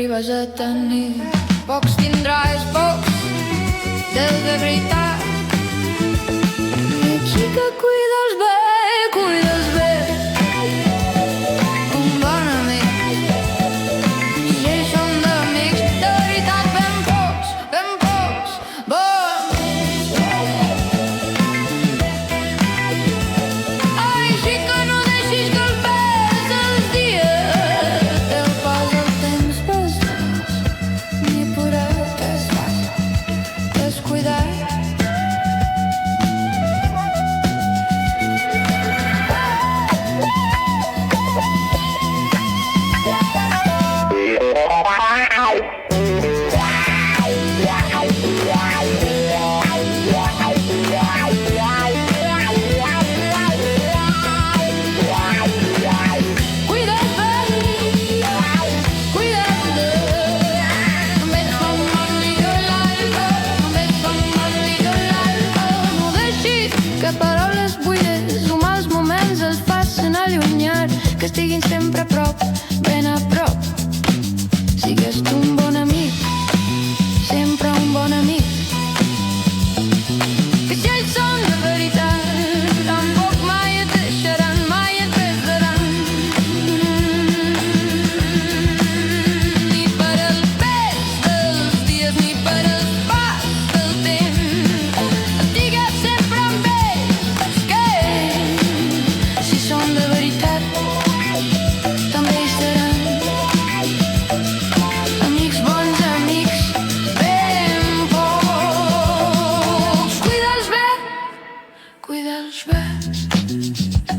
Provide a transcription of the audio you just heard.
arribes a tenir. Pocs tindràs, pocs dels de veritat. I aquí que cuides bé, un bon amic. I ells són d'amics de veritat, ben pocs, bons. Així que no deixis que el pes dels dies te'l posa el temps pels ni apurat que és fàcil descuidar. Que estiguin sempre a prop, ben a prop. Sigues tu un bon amic, sempre un bon amic. Que si ells són de veritat, tampoc mai et deixaran, mai et resaran. Ni per el pes dels dies, ni per el pas del temps. Estigues sempre amb ells, que si són de veritat cuida els bé.